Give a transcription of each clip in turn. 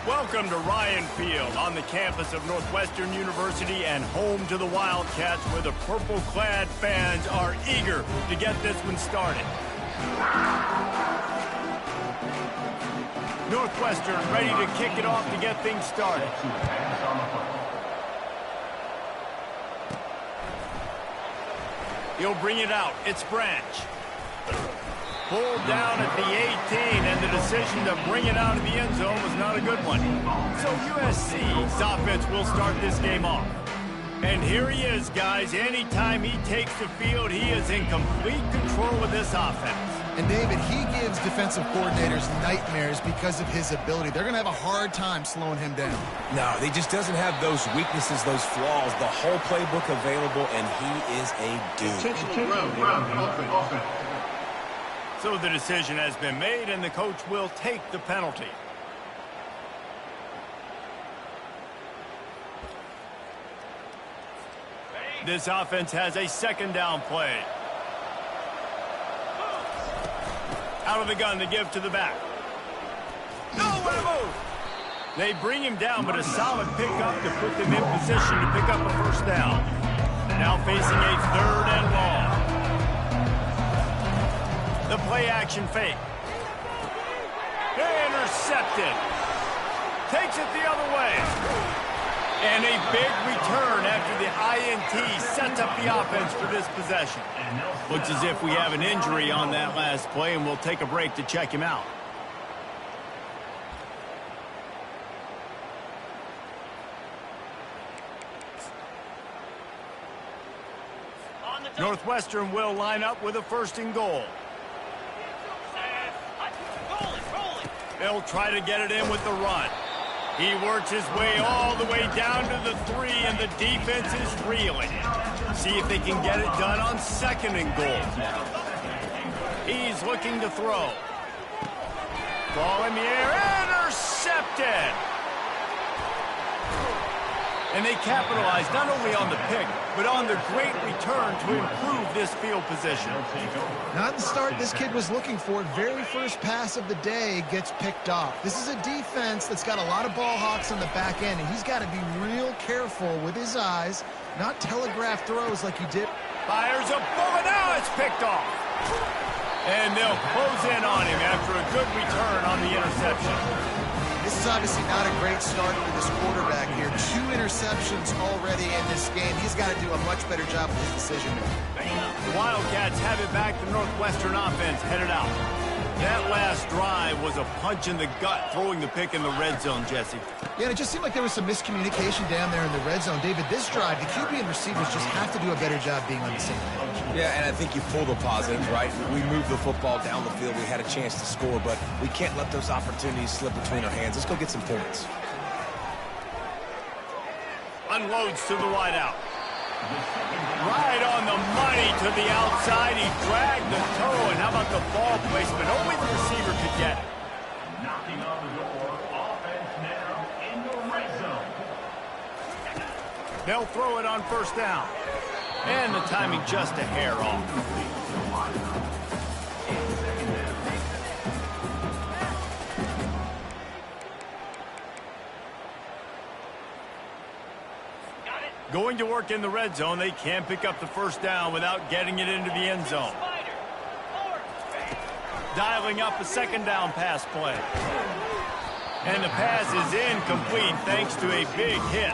Welcome to Ryan Field on the campus of Northwestern University and home to the Wildcats, where the purple-clad fans are eager to get this one started. Northwestern ready to kick it off to get things started. He'll bring it out. It's Branch. Pulled down at the 18, and the decision to bring it out of the end zone was not a good one. So USC's offense will start this game off. And here he is, guys. Anytime he takes the field, he is in complete control of this offense. And David, he gives defensive coordinators nightmares because of his ability. They're going to have a hard time slowing him down. No, he just doesn't have those weaknesses, those flaws, the whole playbook available, and he is a dude. So the decision has been made, and the coach will take the penalty. This offense has a second down play. Out of the gun to give to the back. Nowhere to move. They bring him down, but a solid pickup to put them in position to pick up a first down. Now facing a third and long. The play action fake. Intercepted. Takes it the other way. And a big return after the INT sets up the offense for this possession. Looks as if we have an injury on that last play, and we'll take a break to check him out. Northwestern will line up with a first and goal. They'll try to get it in with the run. He works his way all the way down to the 3, and the defense is reeling. See if they can get it done on second and goal. He's looking to throw. Ball in the air, intercepted! And they capitalize not only on the pick, but on the great return to improve this field position. Not the start this kid was looking for. Very first pass of the day gets picked off. This is a defense that's got a lot of ball hawks on the back end, and he's got to be real careful with his eyes, not telegraph throws like he did. Fires a bullet, now it's picked off. And they'll close in on him after a good return on the interception. This is obviously not a great start for this quarterback here. 2 interceptions already in this game. He's got to do a much better job with his decision-making. The Wildcats have it back. The Northwestern offense headed out. That last drive was a punch in the gut, throwing the pick in the red zone, Jesse. Yeah, and it just seemed like there was some miscommunication down there in the red zone. David, this drive, the QB and receivers just have to do a better job being on the same page. Yeah, and I think you pull the positives, right? We moved the football down the field. We had a chance to score, but we can't let those opportunities slip between our hands. Let's go get some points. Unloads to the wideout. Right on the money to the outside. He dragged the toe, and how about the ball placement? Only the receiver could get it. Knocking on the door. Offense now in the red zone. They'll throw it on first down. And the timing just a hair off. Going to work in the red zone, they can't pick up the first down without getting it into the end zone. Dialing up a second down pass play. And the pass is incomplete thanks to a big hit.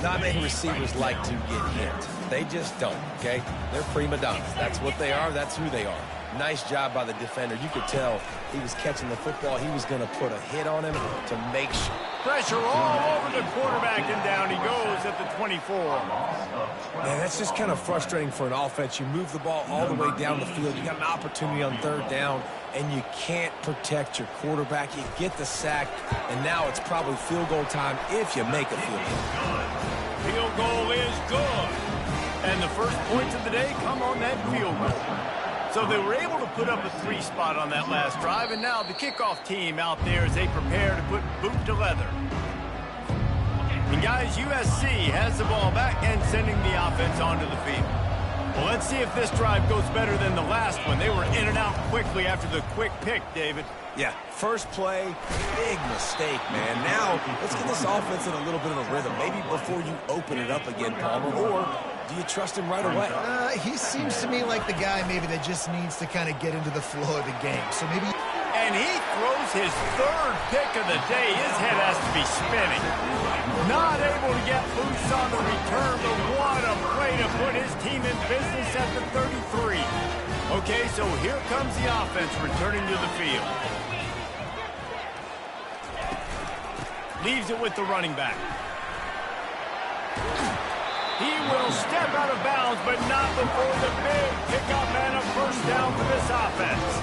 Not many receivers like to get hit. They just don't, okay? They're prima donnas. That's what they are. That's who they are. Nice job by the defender. You could tell he was catching the football. He was going to put a hit on him to make sure. Pressure all over the quarterback, and down he goes at the 24. Man, that's just kind of frustrating for an offense. You move the ball all the way down the field. You got an opportunity on third down, and you can't protect your quarterback. You get the sack, and now it's probably field goal time if you make a field goal. Field goal is good. And the first points of the day come on that field goal. So they were able to put up a 3 spot on that last drive, and now the kickoff team out there as they prepare to put boot to leather. And guys, USC has the ball back and sending the offense onto the field. Well, let's see if this drive goes better than the last one. They were in and out quickly after the quick pick, David. Yeah, first play, big mistake, man. Now, let's get this offense in a little bit of a rhythm. Maybe before you open it up again, Palmer, or do you trust him right away? He seems to me like the guy maybe that just needs to kind of get into the flow of the game. So maybe... And he throws his third pick of the day. His head has to be spinning. Not able to get loose on the return, but what a play to put his team in business at the 33. Okay, so here comes the offense returning to the field. Leaves it with the running back. He will step out of bounds, but not before the big pickup and a first down for this offense.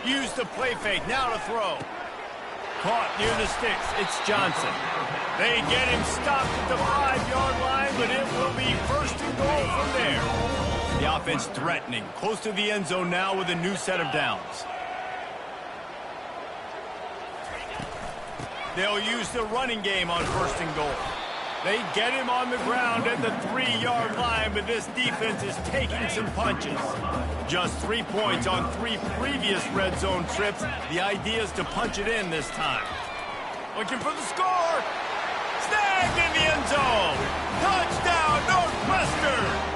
Use the play fake, now to throw. Caught near the sticks, it's Johnson. They get him stopped at the 5-yard line, but it will be first and goal from there. The offense threatening, close to the end zone now with a new set of downs. They'll use the running game on first and goal. They get him on the ground at the 3-yard line, but this defense is taking some punches. Just 3 points on 3 previous red zone trips. The idea is to punch it in this time. Looking for the score. Snagged in the end zone. Touchdown, Northwestern.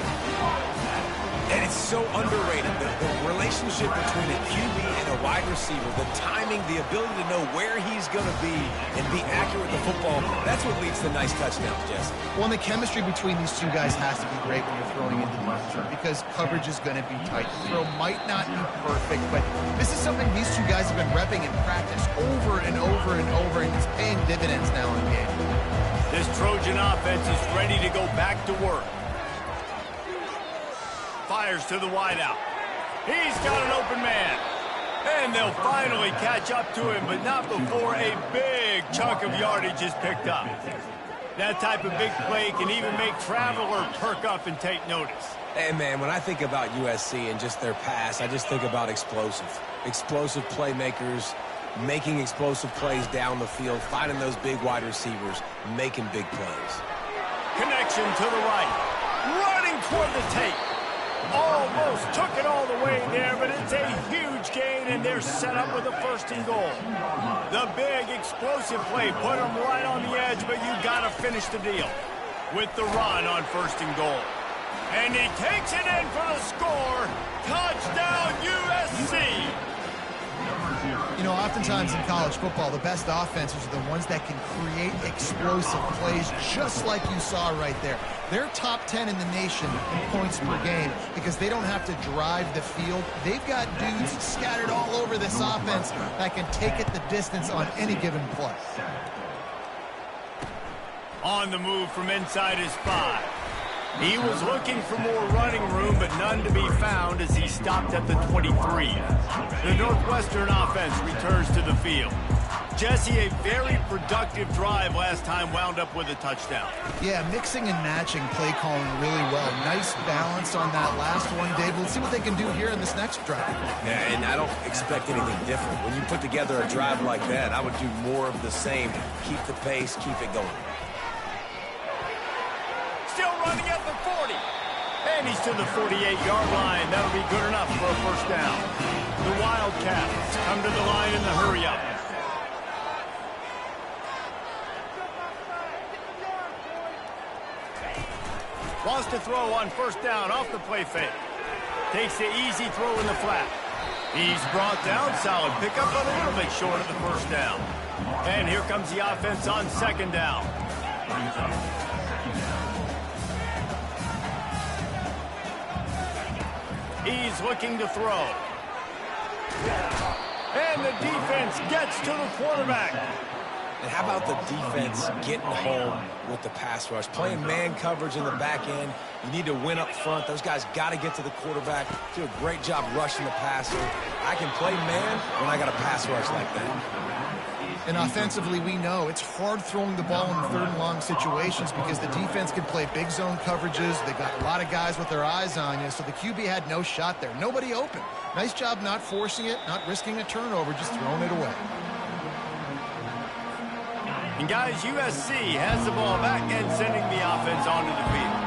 And it's so underrated, the relationship between a QB and a wide receiver, the timing, the ability to know where he's going to be and be accurate with the football, that's what leads to nice touchdowns, Jesse. Well, and the chemistry between these two guys has to be great when you're throwing into the end because coverage is going to be tight. The throw might not be perfect, but this is something these two guys have been repping in practice over and over and over, and it's paying dividends now in the game. This Trojan offense is ready to go back to work. Fires to the wideout. He's got an open man. And they'll finally catch up to him, but not before a big chunk of yardage is picked up. That type of big play can even make Traveler perk up and take notice. Hey, man, when I think about USC and just their pass, I just think about explosive. Explosive playmakers, making explosive plays down the field, finding those big wide receivers, making big plays. Connection to the right. Running toward the tape. Almost took it all the way there, but it's a huge gain, and they're set up with a first and goal. The big explosive play put them right on the edge, but you got to finish the deal with the run on first and goal. And he takes it in for the score. Touchdown, USC. You know, oftentimes in college football, the best offenses are the ones that can create explosive plays, just like you saw right there. They're top 10 in the nation in points per game because they don't have to drive the field. They've got dudes scattered all over this offense that can take it the distance on any given play. On the move from inside his 5. He was looking for more running room, but none to be found as he stopped at the 23. The Northwestern offense returns to the field. Jesse, a very productive drive last time wound up with a touchdown. Yeah, mixing and matching play calling really well. Nice balance on that last one, Dave. Let's see what they can do here in this next drive. Yeah, and I don't expect anything different. When you put together a drive like that, I would do more of the same. Keep the pace, keep it going. Still running at the 40. And he's to the 48-yard line. That'll be good enough for a first down. The Wildcats come to the line in the hurry-up. Wants to throw on first down off the play fake. Takes the easy throw in the flat. He's brought down. Solid pickup, but a little bit short of the first down. And here comes the offense on second down. He's looking to throw. And the defense gets to the quarterback. And how about the defense getting home with the pass rush? Playing man coverage in the back end. You need to win up front. Those guys got to get to the quarterback. Do a great job rushing the passer. I can play man when I got a pass rush like that. And offensively, we know it's hard throwing the ball in third and long situations because the defense can play big zone coverages. They got a lot of guys with their eyes on you, so the QB had no shot there. Nobody open. Nice job not forcing it, not risking a turnover, just throwing it away. And guys, USC has the ball back and sending the offense onto the field.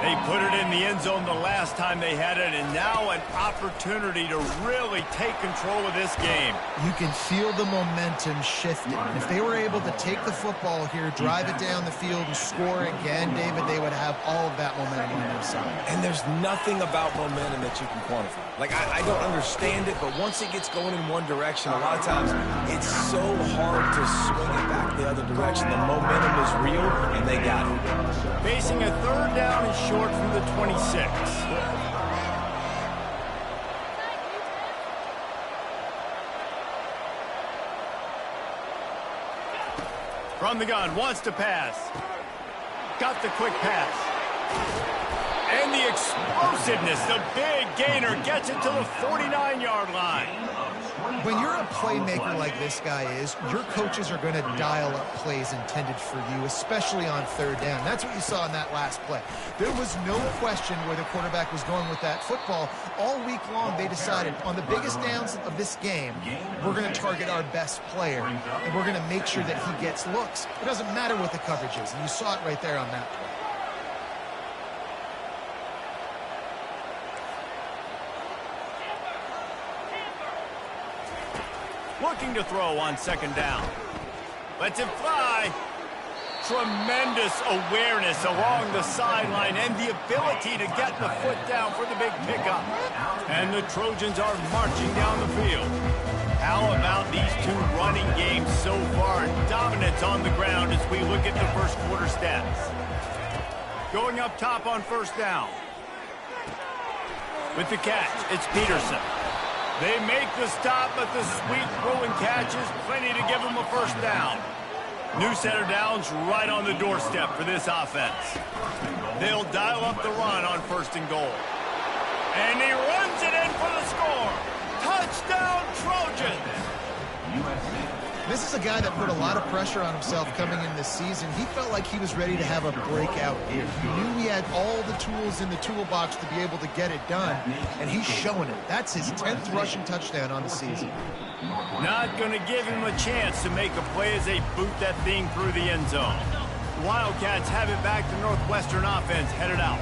They put it in the end zone the last time they had it, and now an opportunity to really take control of this game. You can feel the momentum shifting. If they were able to take the football here, drive it down the field, and score again, David, they would have all of that momentum on their side. And there's nothing about momentum that you can quantify. Like, I don't understand it, but once it gets going in one direction, a lot of times it's so hard to swing it back the other direction. The momentum is real, and they got it. Facing a third down and short from the 26. From the gun, wants to pass. Got the quick pass. And the explosiveness, the big gainer gets it to the 49-yard line. When you're a playmaker like this guy is, your coaches are going to dial up plays intended for you, especially on third down. That's what you saw in that last play. There was no question where the quarterback was going with that football. All week long, they decided on the biggest downs of this game, we're going to target our best player, and we're going to make sure that he gets looks. It doesn't matter what the coverage is, and you saw it right there on that play. Looking to throw on second down. Lets it fly. Tremendous awareness along the sideline and the ability to get the foot down for the big pickup. And the Trojans are marching down the field. How about these two running games so far? Dominance on the ground as we look at the first quarter stats. Going up top on first down. With the catch, it's Peterson. They make the stop, but the sweet throw and catch is plenty to give them a first down. New set of downs right on the doorstep for this offense. They'll dial up the run on first and goal. And he runs it in for the score. Touchdown, Trojans! This is a guy that put a lot of pressure on himself coming in this season. He felt like he was ready to have a breakout year. He knew he had all the tools in the toolbox to be able to get it done, and he's showing it. That's his 10th rushing touchdown on the season. Not going to give him a chance to make a play as they boot that thing through the end zone. Wildcats have it back to Northwestern offense headed out.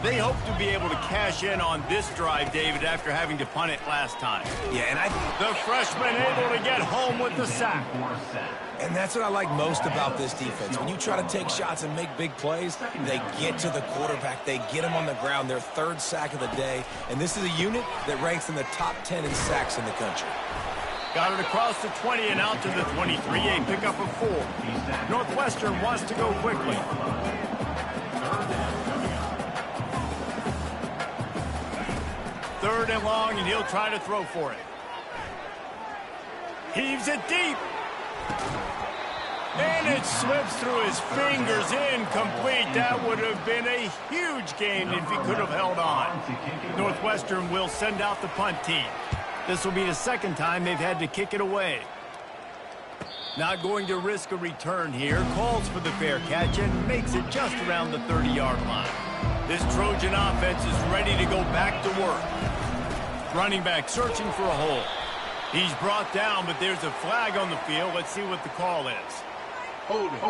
They hope to be able to cash in on this drive, David, after having to punt it last time. Yeah, and the freshman able to get home with the sack. And that's what I like most about this defense. When you try to take shots and make big plays, they get to the quarterback. They get him on the ground, their third sack of the day. And this is a unit that ranks in the top 10 in sacks in the country. Got it across the 20 and out to the 23, a pickup of 4. Northwestern wants to go quickly. Third and long, and he'll try to throw for it. Heaves it deep. And it slips through his fingers, incomplete. That would have been a huge gain if he could have held on. Northwestern will send out the punt team. This will be the second time they've had to kick it away. Not going to risk a return here. Calls for the fair catch and makes it just around the 30-yard line. This Trojan offense is ready to go back to work. Running back searching for a hole. He's brought down, but there's a flag on the field. Let's see what the call is. Hold it.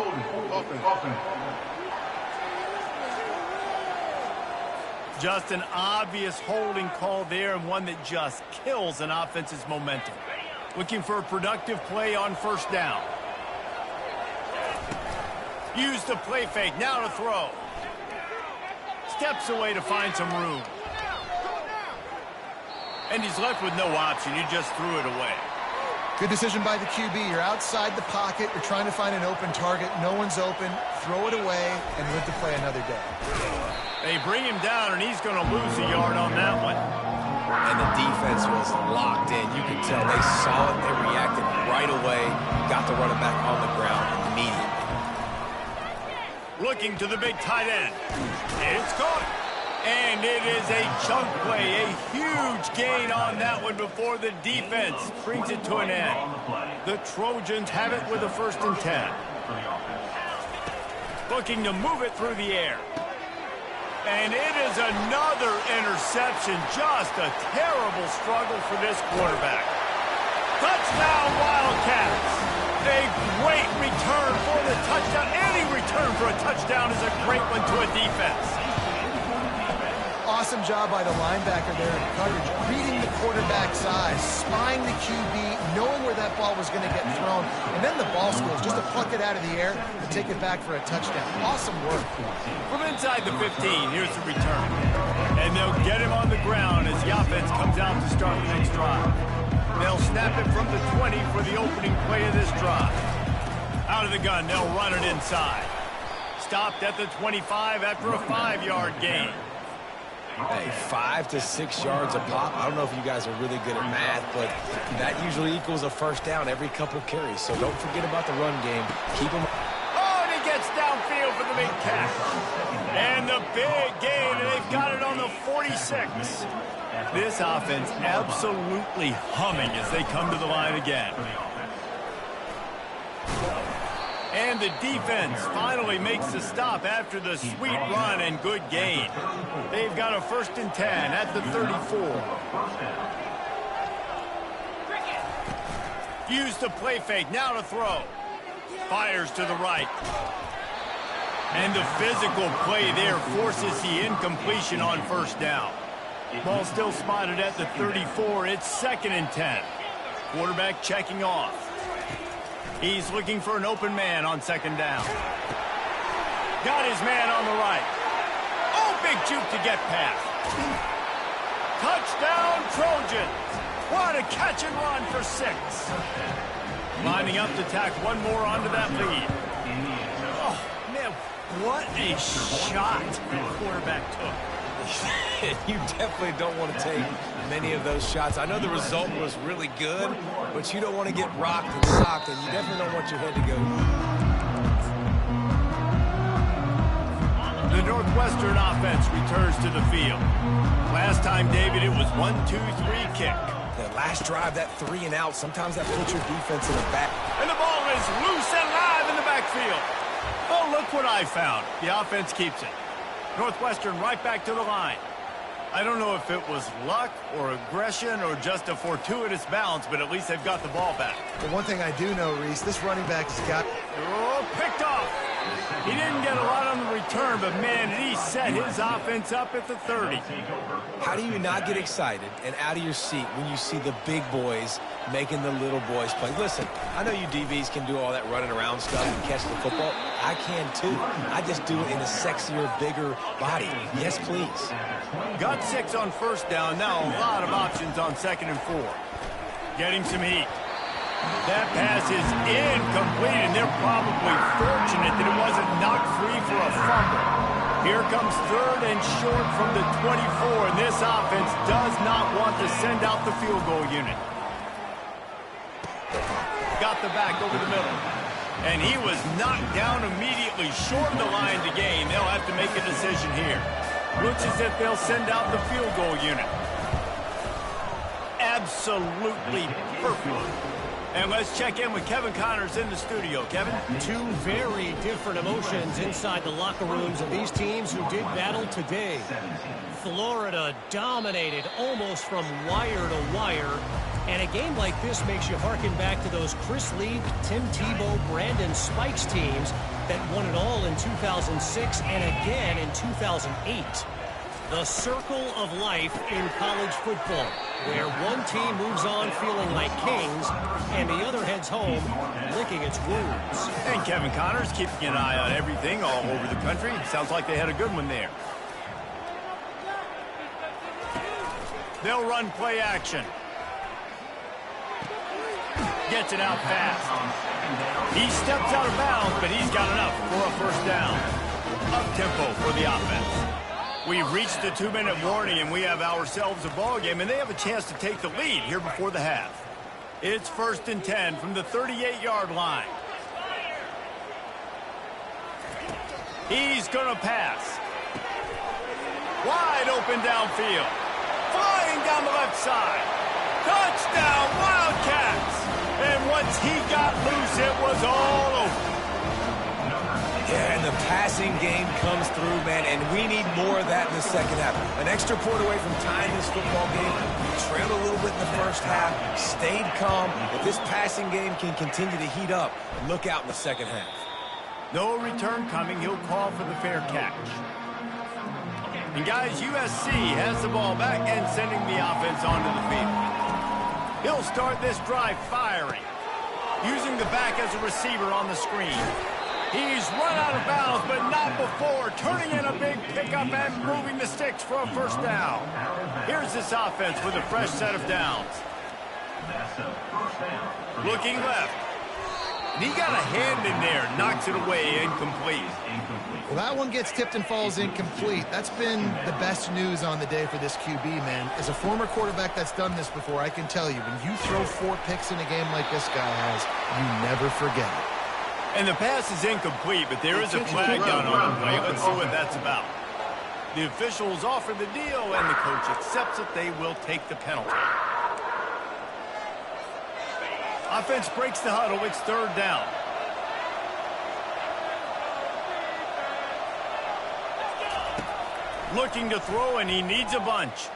Just an obvious holding call there, and one that just kills an offense's momentum. Looking for a productive play on first down. Use the play fake, now to throw. Steps away to find some room. And he's left with no option. He just threw it away. Good decision by the QB. You're outside the pocket. You're trying to find an open target. No one's open. Throw it away and live to play another day. They bring him down, and he's going to lose a yard on that one. And the defense was locked in. You could tell they saw it. They reacted right away. Got the running back on the ground immediately. Looking to the big tight end. It's caught. And it is a chunk play, a huge gain on that one before the defense brings it to an end. The Trojans have it with a 1st and 10. Looking to move it through the air. And it is another interception. Just a terrible struggle for this quarterback. Touchdown, Wildcats. A great return for great one to a defense. Awesome job by the linebacker there in coverage, reading the quarterback's eyes, spying the QB, knowing where that ball was going to get thrown, and then the ball skills just to pluck it out of the air and take it back for a touchdown. Awesome work. From inside the 15, here's the return. And they'll get him on the ground as the offense comes out to start the next drive. They'll snap it from the 20 for the opening play of this drive. Out of the gun, they'll run it inside. Stopped at the 25 after a 5-yard gain. Hey, 5 to 6 yards a pop. I don't know if you guys are really good at math, but that usually equals a first down every couple carries. So don't forget about the run game. Keep them. Oh, and he gets downfield for the big catch. And the big gain, and they've got it on the 46. This offense absolutely humming as they come to the line again. And the defense finally makes the stop after the sweet run and good gain. They've got a 1st and 10 at the 34. Used the play fake, now to throw. Fires to the right. And the physical play there forces the incompletion on 1st down. Ball still spotted at the 34. It's 2nd and 10. Quarterback checking off. He's looking for an open man on 2nd down. Got his man on the right. Oh, big juke to get past. Touchdown, Trojans. What a catch and run for 6. Lining up to tack one more onto that lead. Oh, man, what a shot the quarterback took. You definitely don't want to take many of those shots. I know the result was really good, but you don't want to get rocked and socked, and you definitely don't want your head to go. The Northwestern offense returns to the field. Last time, David, it was 1-2-3 kick. That last drive, that 3 and out, sometimes that puts your defense in the back. And the ball is loose and live in the backfield. Oh, look what I found. The offense keeps it. Northwestern right back to the line. I don't know if it was luck or aggression or just a fortuitous bounce, but at least they've got the ball back. But one thing I do know, Reese, this running back has got... Oh, picked off. He didn't get a lot on the return, but, man, he set his offense up at the 30. How do you not get excited and out of your seat when you see the big boys making the little boys play? Listen, I know you DBs can do all that running around stuff and catch the football. I can, too. I just do it in a sexier, bigger body. Yes, please. Got 6 on 1st down. Now a lot of options on 2nd and 4. Getting some heat. That pass is incomplete, and they're probably fortunate that it wasn't knocked free for a fumble. Here comes 3rd and short from the 24, and this offense does not want to send out the field goal unit. Got the back over the middle. And he was knocked down immediately short of the line to gain. They'll have to make a decision here. Looks as if they'll send out the field goal unit. Absolutely perfect. And let's check in with Kevin Connors in the studio. Kevin? 2 very different emotions inside the locker rooms of these teams who did battle today. Florida dominated almost from wire to wire. And a game like this makes you harken back to those Chris Lee, Tim Tebow, Brandon Spikes teams that won it all in 2006 and again in 2008. The circle of life in college football, where one team moves on feeling like kings and the other heads home licking its wounds. And Kevin Connors keeping an eye on everything all over the country. Sounds like they had a good one there. They'll run play action. Gets it out fast. He steps out of bounds, but he's got enough for a 1st down. Up-tempo for the offense. We've reached the 2-minute warning, and we have ourselves a ball game, and they have a chance to take the lead here before the half. It's 1st and 10 from the 38-yard line. He's going to pass. Wide open downfield. Flying down the left side. Touchdown, Wildcats! And once he got loose, it was all over. Yeah, and the passing game comes through, man, and we need more of that in the second half. An extra point away from tying this football game. We trailed a little bit in the first half, stayed calm. If this passing game can continue to heat up, look out in the second half. No return coming. He'll call for the fair catch. And guys, USC has the ball back and sending the offense onto the field. He'll start this drive firing, using the back as a receiver on the screen. He's run out of bounds, but not before turning in a big pickup and moving the sticks for a first down. Here's this offense with a fresh set of downs. Looking left. And he got a hand in there, knocks it away, incomplete. Well, that one gets tipped and falls incomplete. That's been the best news on the day for this QB, man. As a former quarterback that's done this before, I can tell you, when you throw 4 picks in a game like this guy has, you never forget it. And the pass is incomplete, but there is a flag down on the play. Let's see what that's about. The officials offer the deal, and the coach accepts it. They will take the penalty. Offense breaks the huddle. It's third down. Looking to throw, and he needs a bunch.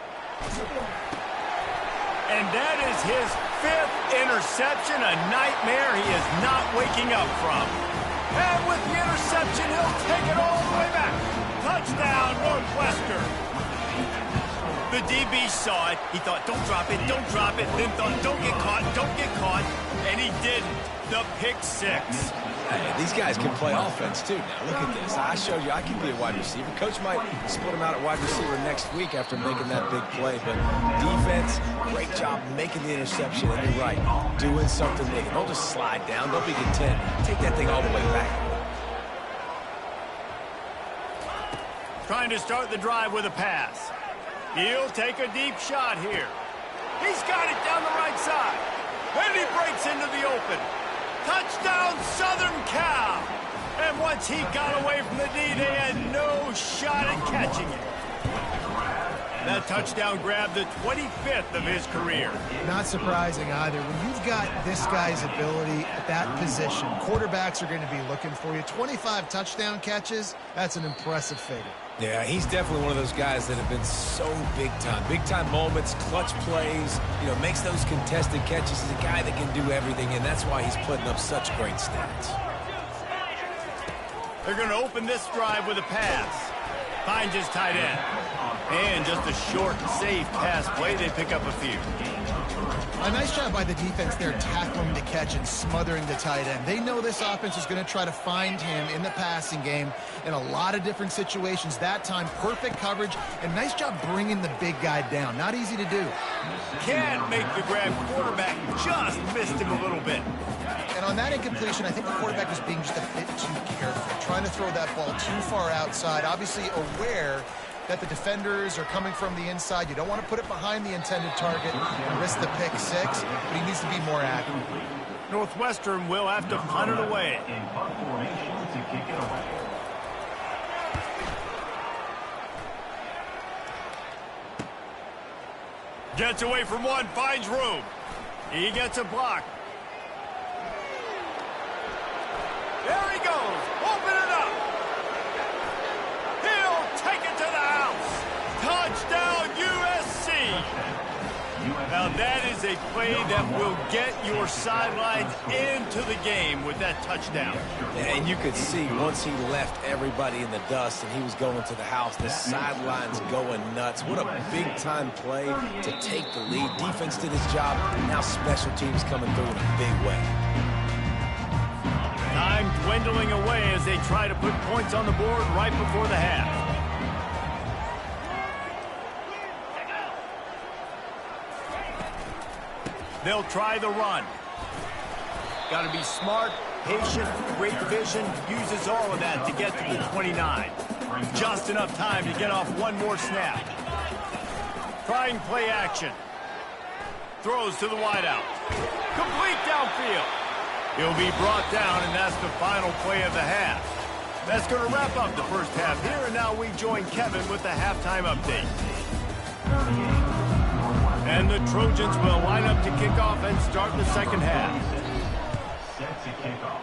And that is his 5th interception, a nightmare he is not waking up from. And with the interception, he'll take it all the way back. Touchdown, Northwestern. The DB saw it. He thought, don't drop it, then thought, don't get caught, and he didn't. The pick 6. Hey, these guys can play offense, too. Now, look at this. I showed you I can be a wide receiver. Coach might split him out at wide receiver next week after making that big play. But defense, great job making the interception. And you're right, doing something big. Don't just slide down. Don't be content. Take that thing all the way back. Trying to start the drive with a pass. He'll take a deep shot here. He's got it down the right side. And he breaks into the open. Touchdown, Southern Cal! And once he got away from the D, they had no shot at catching it. That touchdown grabbed the 25th of his career. Not surprising either. When you've got this guy's ability at that position, quarterbacks are going to be looking for you. 25 touchdown catches, that's an impressive figure. Yeah, he's definitely one of those guys that have been so big time. Big time moments, clutch plays, makes those contested catches. He's a guy that can do everything, and that's why he's putting up such great stats. They're going to open this drive with a pass. Finds his tight end. And just a short, safe pass play. They pick up a few. A nice job by the defense there, tackling the catch and smothering the tight end. They know this offense is going to try to find him in the passing game in a lot of different situations. That time, perfect coverage, and nice job bringing the big guy down. Not easy to do. Can't make the grab. Quarterback just missed him a little bit. And on that incompletion, I think the quarterback was being just a bit too careful, trying to throw that ball too far outside, obviously aware that the defenders are coming from the inside. You don't want to put it behind the intended target and risk the pick 6, but he needs to be more accurate. Northwestern will have to punt it away. In punt formation to kick it away. Gets away from one, finds room. He gets a block. There he goes. Open it up. He'll take it to the house. Touchdown, USC. Now that is a play that will get your sidelines into the game with that touchdown. And you could see once he left everybody in the dust and he was going to the house, the sidelines going nuts. What a big-time play to take the lead. Defense did his job. Now special teams coming through in a big way. Time dwindling away as they try to put points on the board right before the half. They'll try the run. Got to be smart, patient, great vision. Uses all of that to get to the 29. Just enough time to get off one more snap. Trying play action. Throws to the wideout. Complete downfield. He'll be brought down, and that's the final play of the half. That's going to wrap up the first half here, and now we join Kevin with the halftime update. And the Trojans will line up to kick off and start the second half. Set to kick off.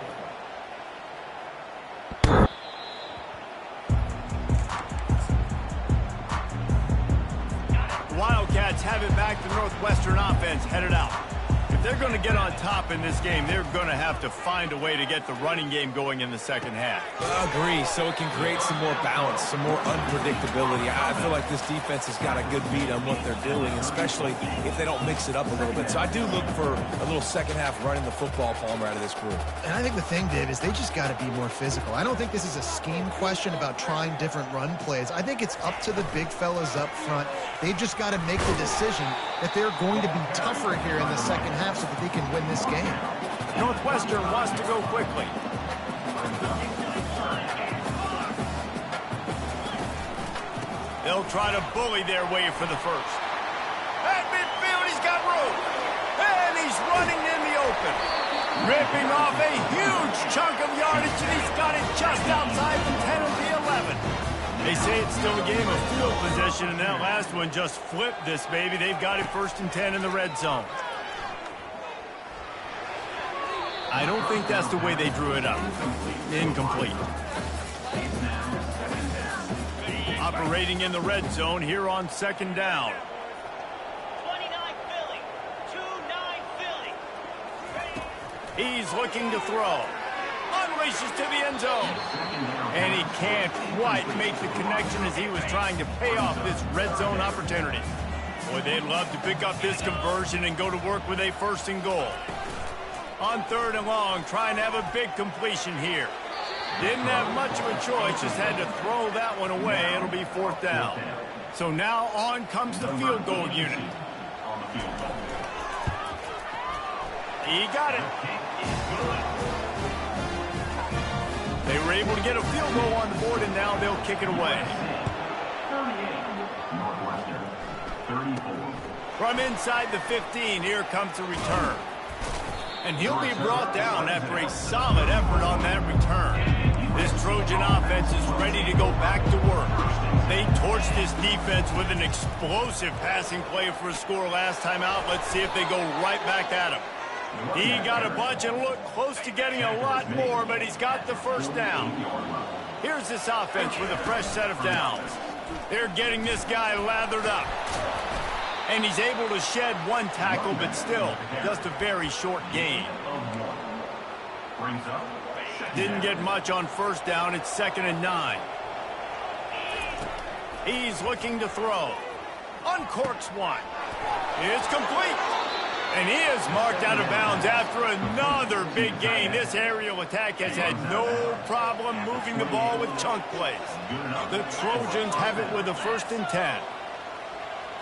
Wildcats have it back. The Northwestern offense headed out. If they're going to get on top in this game, they're going to have to find a way to get the running game going in the second half. Agree, so it can create some more balance, some more unpredictability. I feel like this defense has got a good beat on what they're doing, especially if they don't mix it up a little bit. So I do look for a little second half running the football, Palmer, out of this group. And I think the thing, Dave, is they just got to be more physical. I don't think this is a scheme question about trying different run plays. I think it's up to the big fellas up front. They've just got to make the decision that they're going to be tougher here in the second half so that they can win this game. Northwestern wants to go quickly. They'll try to bully their way for the first. At midfield, he's got room. And he's running in the open. Ripping off a huge chunk of yardage, and he's got it just outside the 10 of the 11. They say it's still a game of field position, and that last one just flipped this baby. They've got it 1st and 10 in the red zone. I don't think that's the way they drew it up. Incomplete. Operating in the red zone here on 2nd down. 29 Philly. 2-9 Philly. He's looking to throw. Unleashes to the end zone. And he can't quite make the connection as he was trying to pay off this red zone opportunity. Boy, they'd love to pick up this conversion and go to work with a 1st and goal. On 3rd and long, trying to have a big completion here. Didn't have much of a choice, just had to throw that one away. It'll be 4th down. So now on comes the field goal unit. He got it. They were able to get a field goal on the board, and now they'll kick it away. 38, Northwestern. 34. From inside the 15, here comes the return. And he'll be brought down after a solid effort on that return. This Trojan offense is ready to go back to work. They torched this defense with an explosive passing play for a score last time out. Let's see if they go right back at him. He got a bunch and looked close to getting a lot more, but he's got the 1st down. Here's this offense with a fresh set of downs. They're getting this guy lathered up. And he's able to shed one tackle, but still just a very short gain. Didn't get much on 1st down. It's 2nd and 9. He's looking to throw. Uncorks one. It's complete. And he is marked out of bounds after another big gain. This aerial attack has had no problem moving the ball with chunk plays. The Trojans have it with a 1st and 10.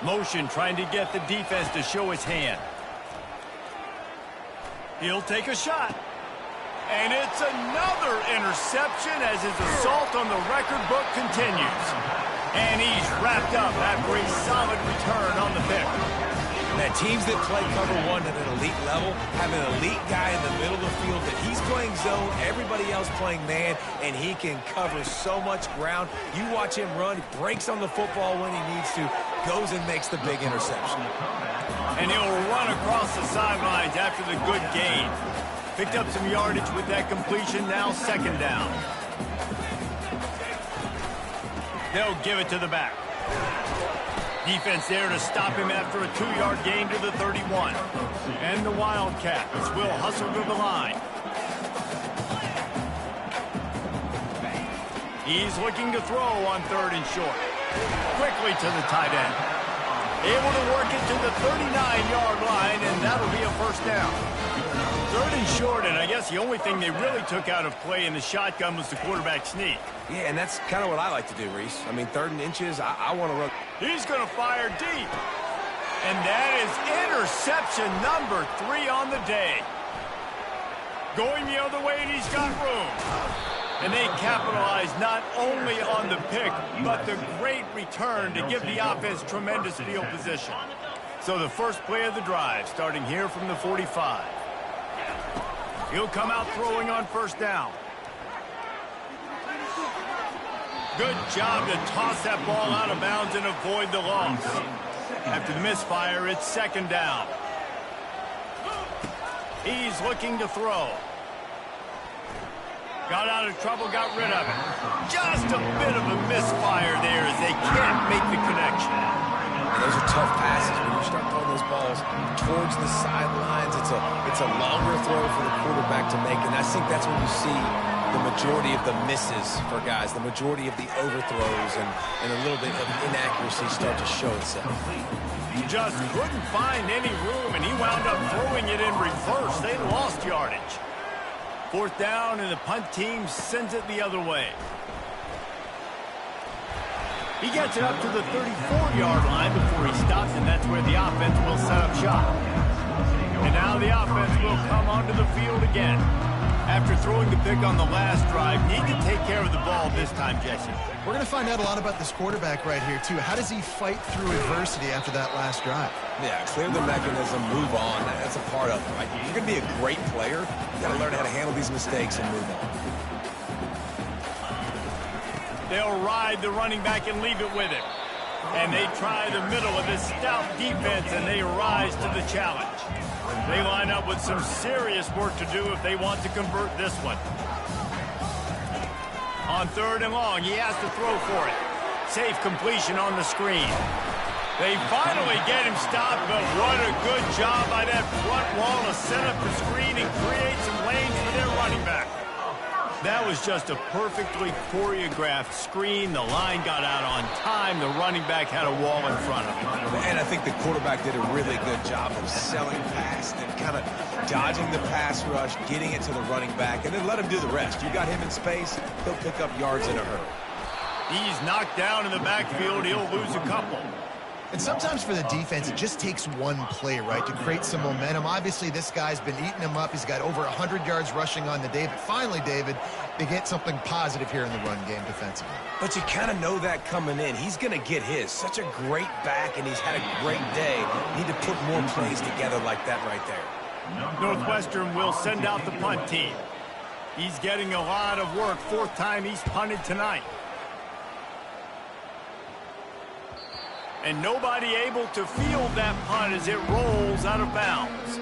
Motion trying to get the defense to show his hand. He'll take a shot. And it's another interception as his assault on the record book continues. And he's wrapped up after a solid return on the pick. Now, teams that play cover 1 at an elite level have an elite guy in the middle of the field that he's playing zone, everybody else playing man, and he can cover so much ground. You watch him run, breaks on the football when he needs to, goes and makes the big interception. And he'll run across the sidelines after the good gain. Picked up some yardage with that completion, now 2nd down. They'll give it to the back. Defense there to stop him after a 2-yard gain to the 31. And the Wildcats will hustle to the line. He's looking to throw on 3rd and short. Quickly to the tight end. Able to work it to the 39-yard line, and that'll be a 1st down. 3rd and short, and I guess the only thing they really took out of play in the shotgun was the quarterback sneak. Yeah, and that's kind of what I like to do, Reese. I mean, 3rd and inches, I want to run. He's going to fire deep. And that is interception number 3 on the day. Going the other way, and he's got room. And they capitalize not only on the pick, but the great return to give the offense tremendous field position. So the first play of the drive, starting here from the 45. He'll come out throwing on 1st down. Good job to toss that ball out of bounds and avoid the loss. After the misfire, it's 2nd down. He's looking to throw. Got out of trouble, got rid of it. Just a bit of a misfire there as they can't make the connection. And those are tough passes. When you start throwing those balls towards the sidelines, it's a longer throw for the quarterback to make. And I think that's when you see the majority of the misses for guys, the majority of the overthrows and a little bit of inaccuracy start to show itself. He just couldn't find any room, and he wound up throwing it in reverse. They lost yardage. 4th down, and the punt team sends it the other way. He gets it up to the 34-yard line before he stops, and that's where the offense will set up shop. And now the offense will come onto the field again. After throwing the pick on the last drive, need to take care of the ball this time, Jesse. We're going to find out a lot about this quarterback right here, too. How does he fight through adversity after that last drive? Yeah, clear the mechanism, move on. That's a part of it, right? If you're going to be a great player, you got to learn how to handle these mistakes and move on. They'll ride the running back and leave it with him. And they try the middle of this stout defense, and they rise to the challenge. They line up with some serious work to do if they want to convert this one. On 3rd and long, he has to throw for it. Safe completion on the screen. They finally get him stopped, but what a good job by that front wall to set up the screen and create some lanes for their running back. That was just a perfectly choreographed screen. The line got out on time. The running back had a wall in front of him. And I think the quarterback did a really good job of selling past and kind of dodging the pass rush, getting it to the running back, and then let him do the rest. You got him in space, he'll pick up yards in a hurry. He's knocked down in the backfield. He'll lose a couple. And sometimes for the defense, it just takes one play, right, to create some momentum. Obviously, this guy's been eating him up. He's got over 100 yards rushing on the day. But finally, David, they get something positive here in the run game defensively. But you kind of know that coming in. He's going to get his. Such a great back, and he's had a great day. Need to put more plays together like that right there. Northwestern will send out the punt team. He's getting a lot of work. 4th time he's punted tonight. And nobody able to field that punt as it rolls out of bounds.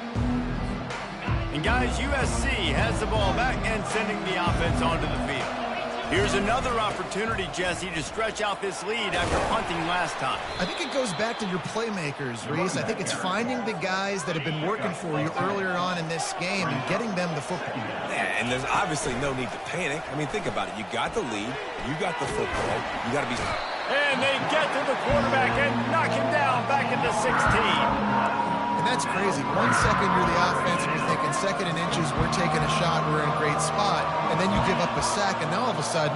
And guys, USC has the ball back and sending the offense onto the field. Here's another opportunity, Jesse, to stretch out this lead after punting last time. I think it goes back to your playmakers, Reese. I think it's finding the guys that have been working for you earlier on in this game and getting them the football. Yeah, and there's obviously no need to panic. I mean, think about it. You got the lead. You got the football. You got to be... And they get to the quarterback and knock him down back into 16. And that's crazy. 1 second you're the offense and you're thinking 2nd and inches, we're taking a shot, we're in a great spot. And then you give up a sack, and now all of a sudden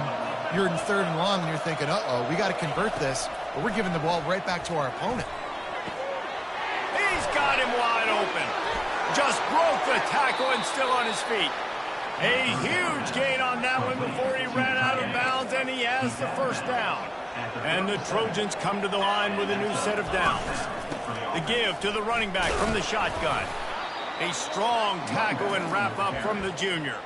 you're in 3rd and long and you're thinking, uh-oh, we got to convert this. But we're giving the ball right back to our opponent. He's got him wide open. Just broke the tackle and still on his feet. A huge gain on that one before he ran out of bounds, and he has the 1st down. And the Trojans come to the line with a new set of downs. The give to the running back from the shotgun. A strong tackle and wrap up from the junior.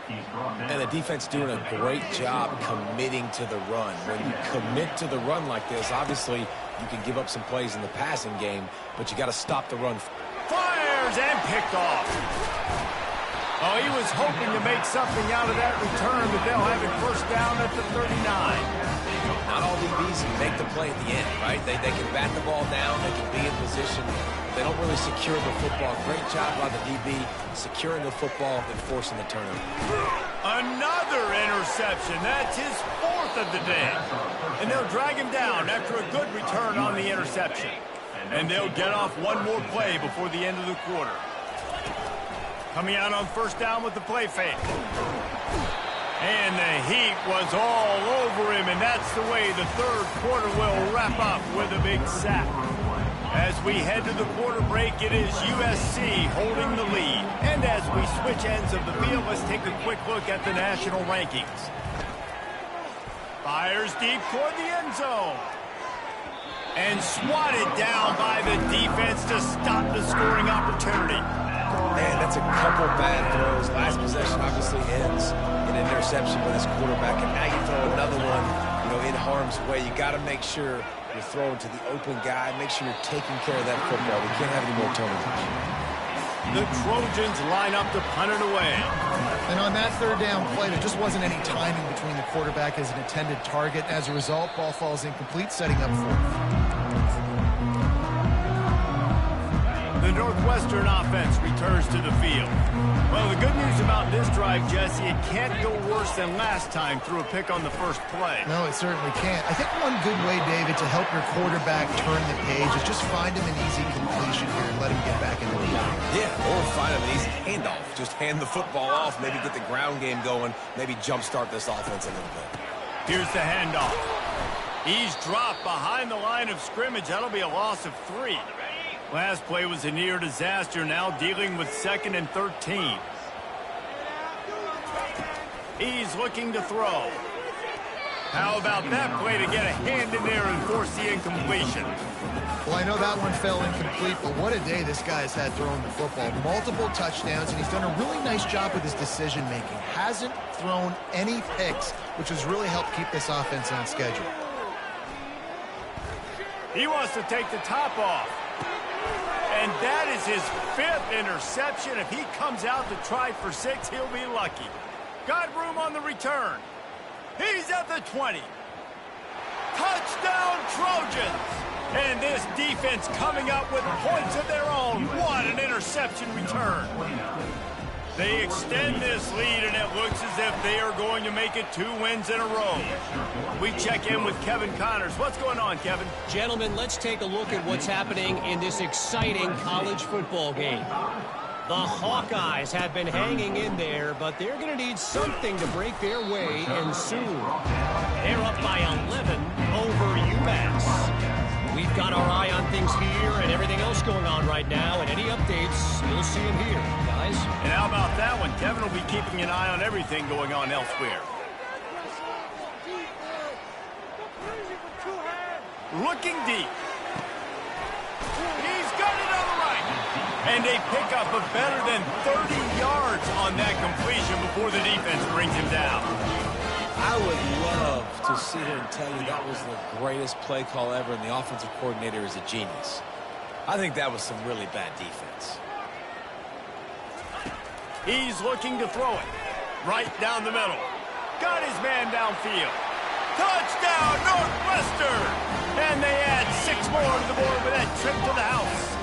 And the defense doing a great job committing to the run. When you commit to the run like this, obviously you can give up some plays in the passing game, but you got to stop the run. Fires and picked off. Oh, he was hoping to make something out of that return, but they'll have it 1st down at the 39. Not all DBs can make the play at the end, right? They can bat the ball down, they can be in position. They don't really secure the football. Great job by the DB securing the football and forcing the turnover. Another interception. That's his 4th of the day. And they'll drag him down after a good return on the interception. And they'll get off one more play before the end of the quarter. Coming out on 1st down with the play fake. And the heat was all over him, and that's the way the 3rd quarter will wrap up with a big sack. As we head to the quarter break, it is USC holding the lead. And as we switch ends of the field, let's take a quick look at the national rankings. Fires deep toward the end zone. And swatted down by the defense to stop the scoring opportunity. Man, that's a couple bad throws. Last possession obviously ends in an interception by this quarterback, and now you throw another one, in harm's way. You got to make sure you're throwing to the open guy. Make sure you're taking care of that football. We can't have any more turnovers. The Trojans line up to punt it away. And on that 3rd down play, there just wasn't any timing between the quarterback as an intended target. As a result, ball falls incomplete, setting up 4th. The Northwestern offense returns to the field. Well, the good news about this drive, Jesse, it can't go worse than last time through a pick on the first play. No, it certainly can't. I think one good way, David, to help your quarterback turn the page is just find him an easy completion here and let him get back into the game. Yeah, or find him an easy handoff. Just hand the football off, maybe get the ground game going, maybe jumpstart this offense a little bit. Here's the handoff. He's dropped behind the line of scrimmage. That'll be a loss of 3. Last play was a near disaster, now dealing with 2nd and 13. He's looking to throw. How about that play to get a hand in there and force the incompletion? Well, I know that one fell incomplete, but what a day this guy's had throwing the football. Multiple touchdowns, and he's done a really nice job with his decision-making. Hasn't thrown any picks, which has really helped keep this offense on schedule. He wants to take the top off. And that is his 5th interception. If he comes out to try for 6, he'll be lucky. Got room on the return. He's at the 20. Touchdown, Trojans! And this defense coming up with points of their own. What an interception return. They extend this lead, and it looks as if they are going to make it 2 wins in a row. We check in with Kevin Connors. What's going on, Kevin? Gentlemen, let's take a look at what's happening in this exciting college football game. The Hawkeyes have been hanging in there, but they're going to need something to break their way, and soon. They're up by 11 over UMass. We've got our eye on things here and everything else going on right now, and any updates, you'll see them here, guys. And how about that one? Kevin will be keeping an eye on everything going on elsewhere. Looking deep. He's got it on the right. And a pickup of better than 30 yards on that completion before the defense brings him down. I would love to sit here and tell you that was the greatest play call ever, and the offensive coordinator is a genius. I think that was some really bad defense. He's looking to throw it. Right down the middle. Got his man downfield. Touchdown, Northwestern! And they add 6 more to the board with that trip to the house.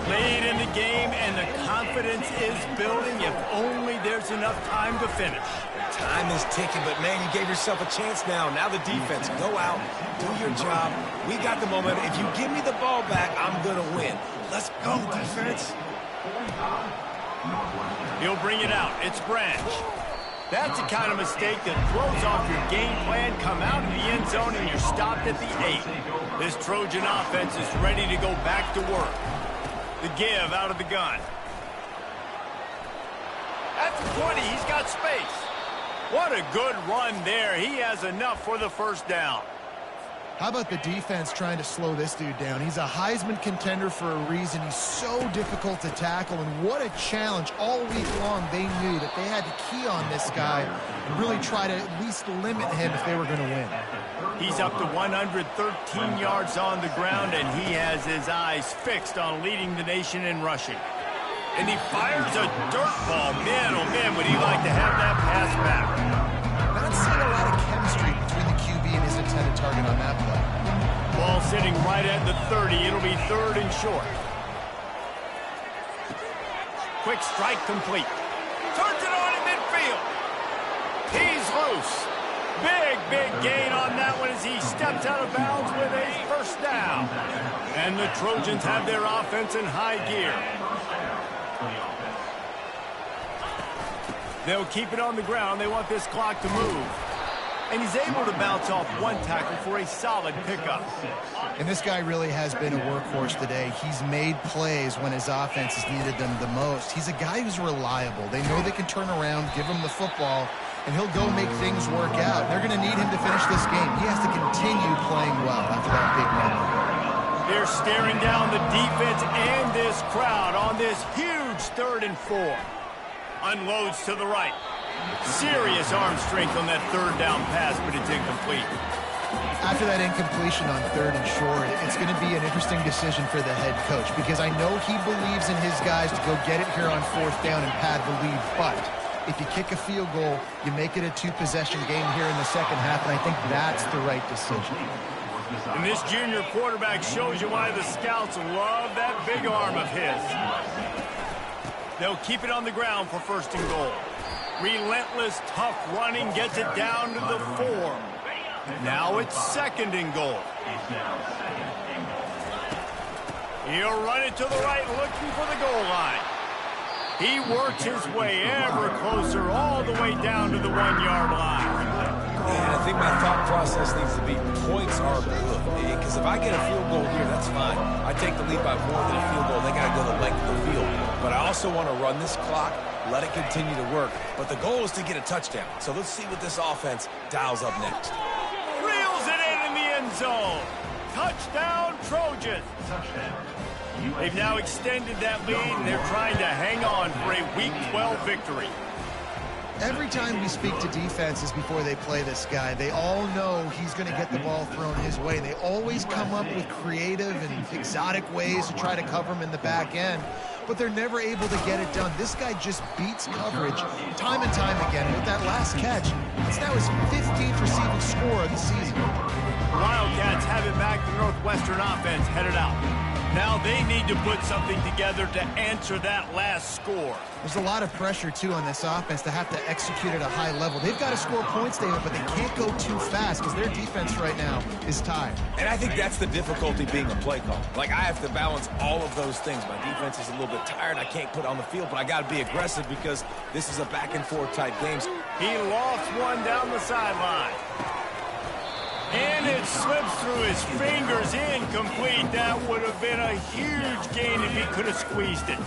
Late in the game, and the confidence is building. If only there's enough time to finish. Time is ticking, but, man, you gave yourself a chance now. Now the defense, go out, do your job. We got the moment. If you give me the ball back, I'm going to win. Let's go, defense. He'll bring it out. It's Branch. That's the kind of mistake that throws off your game plan. Come out of the end zone, and you're stopped at the 8. This Trojan offense is ready to go back to work. The give out of the gun. At the 20, he's got space. What a good run there. He has enough for the first down. How about the defense trying to slow this dude down? He's a Heisman contender for a reason. He's so difficult to tackle, and what a challenge. All week long, they knew that they had to key on this guy and really try to at least limit him if they were going to win. He's up to 113 yards on the ground, and he has his eyes fixed on leading the nation in rushing. And he fires a dirt ball. Man, oh man, would he like to have that pass back. Not seeing a lot of chemistry between the QB and his intended target on that play. Ball sitting right at the 30. It'll be 3rd and short. Quick strike complete. Turns it on in midfield. He's loose. Big gain on that one as he steps out of bounds with a first down. And the Trojans have their offense in high gear. They'll keep it on the ground. They want this clock to move. And he's able to bounce off one tackle for a solid pickup. And this guy really has been a workhorse today. He's made plays when his offense has needed them the most. He's a guy who's reliable. They know they can turn around, give him the football, and he'll go make things work out. They're going to need him to finish this game. He has to continue playing well after that big run. They're staring down the defense and this crowd on this huge 3rd and 4. Unloads to the right. Serious arm strength on that 3rd down pass, but it's incomplete. After that incompletion on 3rd and short, it's going to be an interesting decision for the head coach because I know he believes in his guys to go get it here on 4th down and pad the lead, but if you kick a field goal, you make it a 2-possession game here in the second half, and I think that's the right decision. And this junior quarterback shows you why the scouts love that big arm of his. They'll keep it on the ground for 1st and goal. Relentless, tough running gets it down to the 4. Now it's 2nd and goal. He'll run it to the right, looking for the goal line. He works his way ever closer, all the way down to the 1-yard line. And I think my thought process needs to be points are good. Because if I get a field goal here, that's fine. I take the lead by more than a field goal. They got to go the length of the field. But I also want to run this clock, let it continue to work. But the goal is to get a touchdown. So let's see what this offense dials up next. Reels it in the end zone. Touchdown, Trojans. They've now extended that lead, and they're trying to hang on for a Week 12 victory. Every time we speak to defenses before they play this guy, they all know he's going to get the ball thrown his way. They always come up with creative and exotic ways to try to cover him in the back end, but they're never able to get it done. This guy just beats coverage time and time again. With that last catch, it's now his 15th receiving score of the season. The Wildcats have it back. The Northwestern offense headed out. Now they need to put something together to answer that last score. There's a lot of pressure, too, on this offense to have to execute at a high level. They've got to score points, David, but they can't go too fast because their defense right now is tired. And I think that's the difficulty being a play call. Like, I have to balance all of those things. My defense is a little bit tired. I can't put on the field, but I got to be aggressive because this is a back-and-forth type game. He lofts one down the sideline. And it slips through his fingers, incomplete. That would have been a huge gain if he could have squeezed it.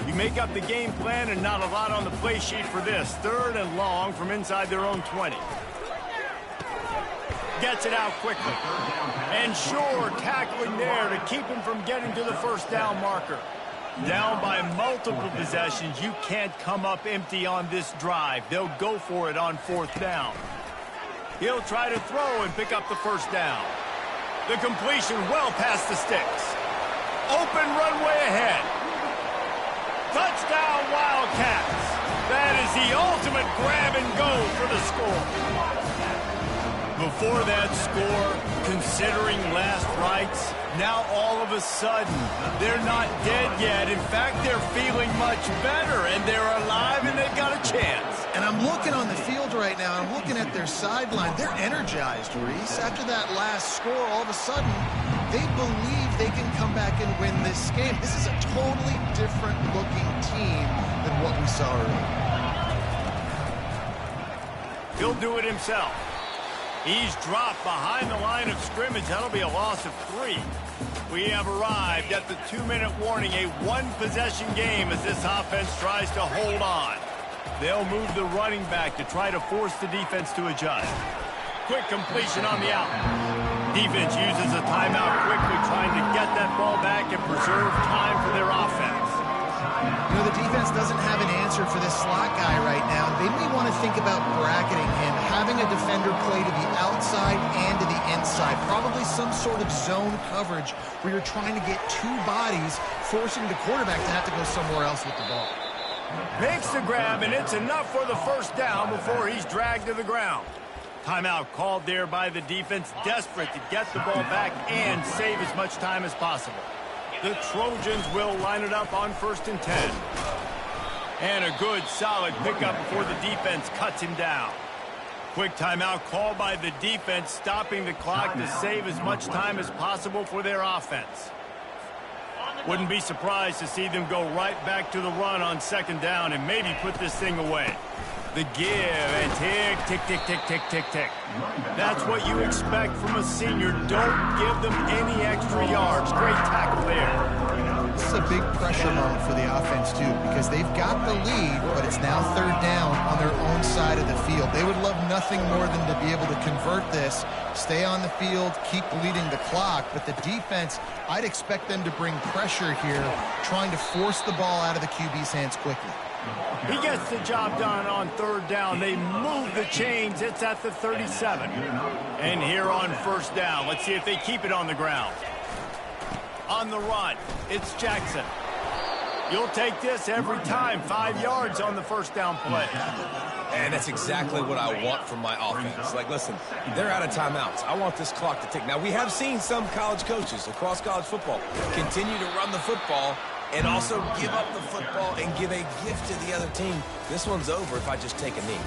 You make up the game plan and not a lot on the play sheet for this. 3rd and long from inside their own 20. Gets it out quickly. And Shore tackling there to keep him from getting to the 1st down marker. Down by multiple possessions, you can't come up empty on this drive. They'll go for it on 4th down. He'll try to throw and pick up the 1st down. The completion well past the sticks. Open runway ahead. Touchdown, Wildcats. That is the ultimate grab and go for the score. Before that score, considering last rites, now all of a sudden, they're not dead yet. In fact, they're feeling much better, and they're alive, and they've got a chance. And I'm looking on the field right now, I'm looking at their sideline. They're energized, Reese. After that last score, all of a sudden, they believe they can come back and win this game. This is a totally different looking team than what we saw earlier. He'll do it himself. He's dropped behind the line of scrimmage. That'll be a loss of 3. We have arrived at the 2-minute warning, a 1-possession game as this offense tries to hold on. They'll move the running back to try to force the defense to adjust. Quick completion on the out. Defense uses a timeout quickly, trying to get that ball back and preserve time for their offense. You know, the defense doesn't have an answer for this slot guy right now. They may want to think about bracketing him, having a defender play to the outside and to the inside. Probably some sort of zone coverage where you're trying to get 2 bodies, forcing the quarterback to have to go somewhere else with the ball. Makes the grab, and it's enough for the 1st down before he's dragged to the ground. Timeout called there by the defense, desperate to get the ball back and save as much time as possible. The Trojans will line it up on 1st and 10. And a good, solid pickup before the defense cuts him down. Quick timeout called by the defense, stopping the clock to save as much time as possible for their offense. Wouldn't be surprised to see them go right back to the run on 2nd down and maybe put this thing away. The give and tick, tick, tick, tick, tick, tick, tick. That's what you expect from a senior. Don't give them any extra yards. Great tackle there. This is a big pressure moment for the offense, too, because they've got the lead, but it's now 3rd down on their own side of the field. They would love nothing more than to be able to convert this, stay on the field, keep bleeding the clock. But the defense, I'd expect them to bring pressure here, trying to force the ball out of the QB's hands quickly. He gets the job done on 3rd down. They move the chains. It's at the 37. And here on 1st down, let's see if they keep it on the ground. On the run, it's Jackson. You'll take this every time. 5 yards on the 1st down play. And that's exactly what I want from my offense. Like, listen, they're out of timeouts. I want this clock to tick. Now, we have seen some college coaches across college football continue to run the football and also give up the football and give a gift to the other team. This one's over if I just take a knee.